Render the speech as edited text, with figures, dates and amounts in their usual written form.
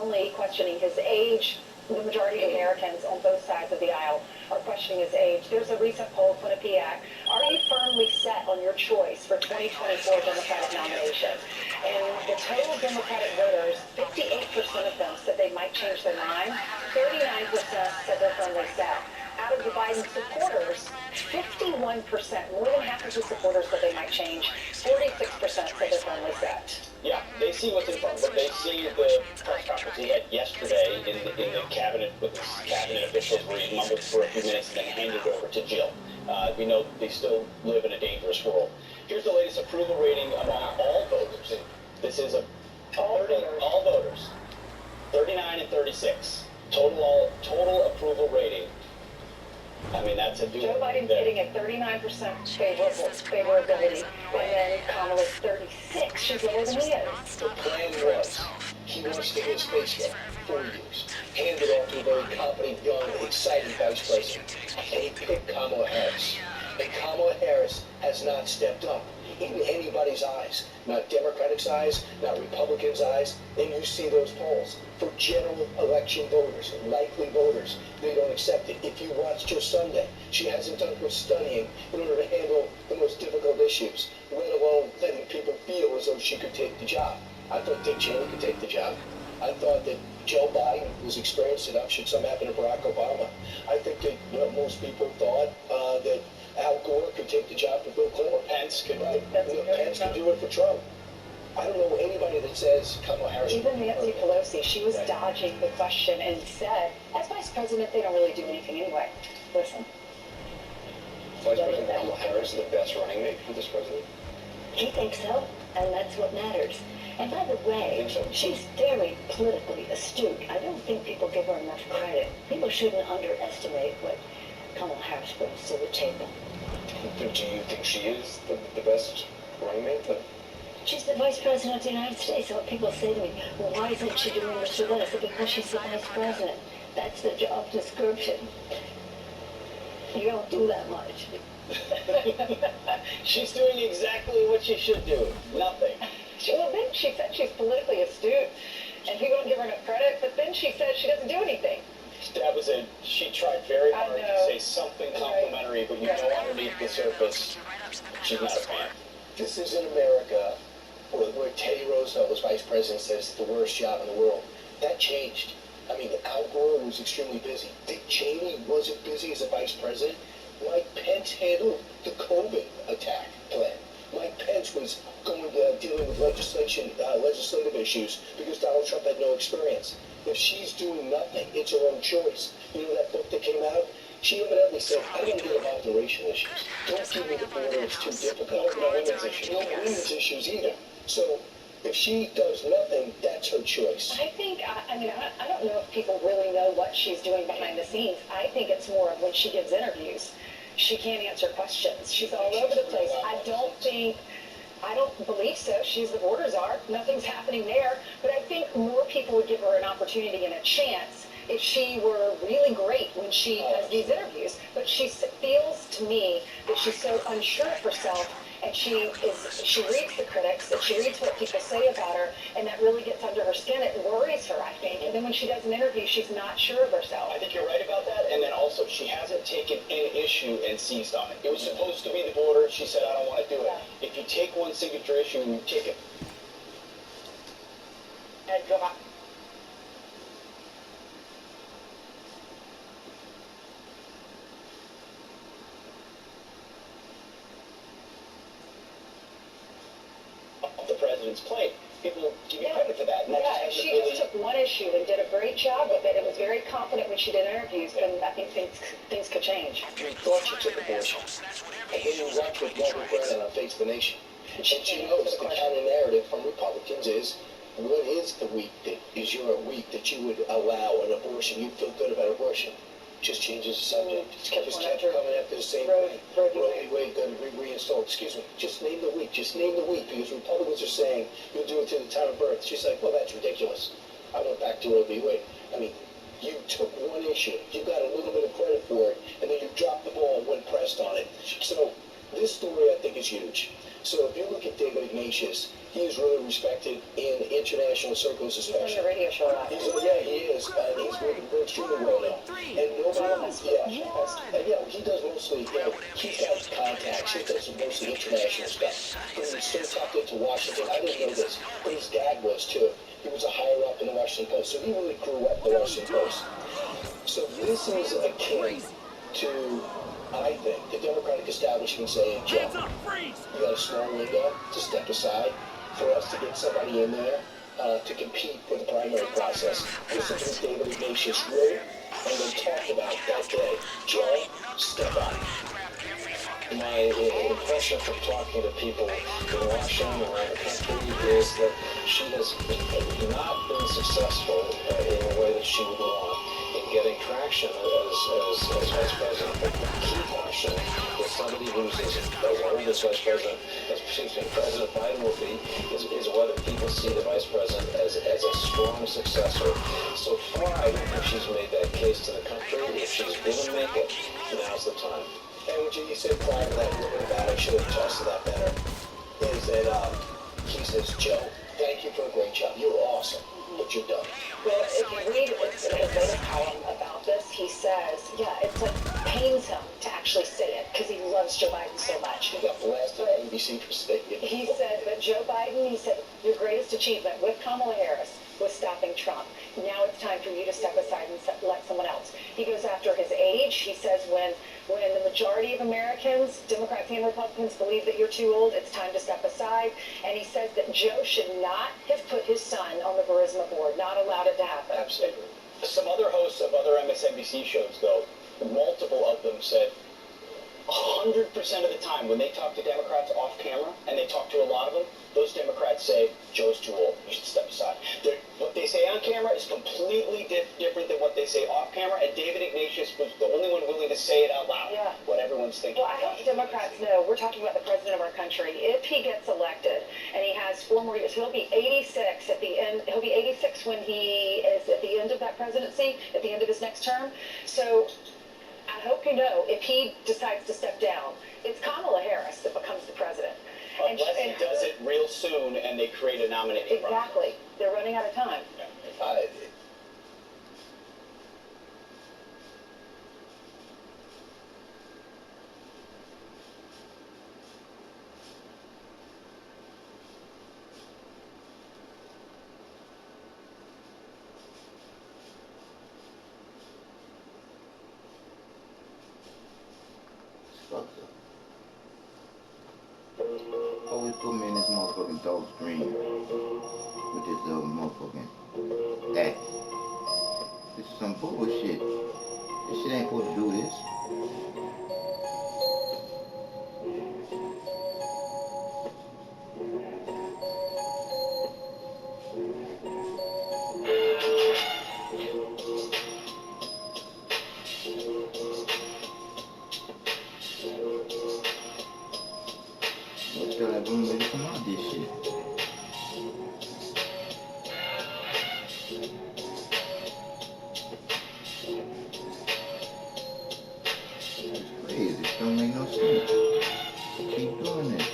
only questioning his age. The majority of Americans on both sides of the aisle are questioning his age. There's a recent poll, Quinnipiac. Are you firmly set on your choice for 2024 Democratic nomination? And the total Democratic voters, 58% of them said they might change their mind. 39% said they're firmly set. Out of the Biden supporters, 51%, more than half of the supporters said they might change. 46% said they're firmly set. Yeah, they see what's in front of them. They see the press conference he had yesterday in the cabinet with his cabinet officials where he mumbled for a few minutes and then handed it over to Jill. We know that they still live in a dangerous world. Here's the latest approval rating among all voters. This is all voters. 39 and 36. Total approval rating. I mean, that's a Joe Biden's getting a 39% favorability, and then Kamala's 36. She's lower than he is. The plan was, he wants to get his face up 4 years, hand it off to a very competent, young, exciting vice president, and he picked Kamala Harris. And Kamala Harris has not stepped up in anybody's eyes, not Democrats' eyes, not Republicans' eyes, and you see those polls. For general election voters, likely voters, they don't accept it. If you watched her Sunday, she hasn't done her studying in order to handle the most difficult issues, let alone letting people feel as though she could take the job. I thought Dick Cheney could take the job. I thought that Joe Biden was experienced enough should something happen to Barack Obama. I think that most people thought that Al Gore could take the job for Bill Clinton. Pence could. Right. Pence could do it for Trump. I don't know anybody that says Kamala Harris. Even Nancy Pelosi, she was dodging the question and said, as vice president, they don't really do anything anyway. Listen. Vice President Kamala Harris is the best running mate for this president. He thinks so, and that's what matters. And by the way, she's very politically astute. I don't think people give her enough credit. People shouldn't underestimate what Kamala Harris brings to the table. Do you think she is the best running mate? She's the vice president of the United States. So when people say to me, well, why isn't she doing this or that? I said, because she's the vice president. That's the job description. You don't do that much. She's doing exactly what she should do. Nothing. Well, then she said she's politically astute, and people don't give her enough credit, but then she says she doesn't do anything. She tried very hard to say something complimentary, but you know underneath the surface, she's not a fan. This is in America where Teddy Roosevelt was vice president, says the worst job in the world. That changed. I mean, Al Gore was extremely busy. Dick Cheney wasn't busy as a vice president. Mike Pence handled the COVID attack plan. Mike Pence was dealing with legislative issues because Donald Trump had no experience. If she's doing nothing, it's her own choice. You know that book that came out? She evidently said, I don't get involved in racial issues. Don't give me the border, it's too difficult. No women's issues. No women's issues either. So if she does nothing, that's her choice. I think, I don't know if people really know what she's doing behind the scenes. I think it's more of when she gives interviews. She can't answer questions. She's all over the place. I don't believe so. She's the border czar. Nothing's happening there. But I think more people would give her an opportunity and a chance if she were really great when she does these interviews. But she feels to me that she's so unsure of herself, and she reads the critics, and she reads what people say about her, and that really gets under her skin. It worries her, I think. And then when she does an interview, she's not sure of herself. I think you're right about that. And then also, she hasn't taken any issue and seized on it. It was supposed to be the border. She said, I don't want to do it. If you take one signature issue, you take it. And go back. The president's plate. People give you credit for that. Yeah, she just took one issue and did a great job with it. It was very confident when she did interviews, and I think things could change. You thought you took abortion, and then you watch what Margaret Brennan on Face the Nation. And she knows the counter-narrative from Republicans is, what is the week that is your week that you would allow an abortion? You feel good about abortion. Just changes the subject. Just kept coming after the same thing. Roe v. Wade got reinstalled. Excuse me. Just name the week. Just name the week, because Republicans are saying you'll do it to the time of birth. She's like, well, that's ridiculous. I went back to Roe v. Wade. I mean, you took one issue. You got a little bit of credit for it, and then you dropped the ball when pressed on it. So This story, I think, is huge. So if you look at David Ignatius, he is really respected in international circles, especially. He's on the radio show last night. Yeah, he is. He's extremely well known. And nobody, he does mostly, he's got contacts. He does mostly international stuff. But he's so tapped into Washington. I didn't know this, but his dad was too. He was a higher up in the Washington Post, so he really grew up in the Washington Post. So this is akin to, I think, the Democratic establishment saying, Joe, you got a small window to step aside for us to get somebody in there to compete for the primary process. This is what David Ignatius wrote and then talked about that day. Joe, step up. My impression from talking to people in Washington and around the country is that she has not been successful in the way that she would want in getting traction as vice president. But the key question with somebody who's as old as vice president, President Biden will be, is whether people see the vice president as a strong successor. So far, I don't think she's made that case to the country. If she's going to make it, now's the time. And what you said prior to that, a little bit about, I should have tossed to that better, is that he says, Joe, thank you for a great job. You're awesome, what you've done. Well, if you read his later column about this, he says, it pains him to actually say it because he loves Joe Biden so much. He got blasted on ABC for saying it. He said, but Joe Biden, he said, your greatest achievement with Kamala Harris was stopping Trump. Now it's time for you to step aside and let someone else. He goes after his age. He says when the majority of Americans, Democrats and Republicans, believe that you're too old, it's time to step aside. And he says that Joe should not have put his son on the Burisma board, not allowed it to happen. Absolutely. Some other hosts of other MSNBC shows, though, multiple of them said 100% of the time when they talk to Democrats off camera, and they talk to a lot of them, those Democrats say, Joe's too old, you should step aside. What they say on camera is completely different than what they say off camera, and David Ignatius was the only one willing to say it out loud, what everyone's thinking. Well, I hope Democrats know we're talking about the president of our country. If he gets elected and he has 4 more years, he'll be 86 at the end. He'll be 86 when he is at the end of that presidency, at the end of his next term. So I hope you know, if he decides to step down, it's Kamala Harris that becomes the president. Unless he does it real soon and they create a nominating process. Exactly. They're running out of time. Always put me in this motherfucking dark screen with this little motherfucking act. This is some bullshit. This shit ain't supposed to do this. Let's tell that room ready to come out this shit. It's crazy. It don't make no sense. Keep doing this.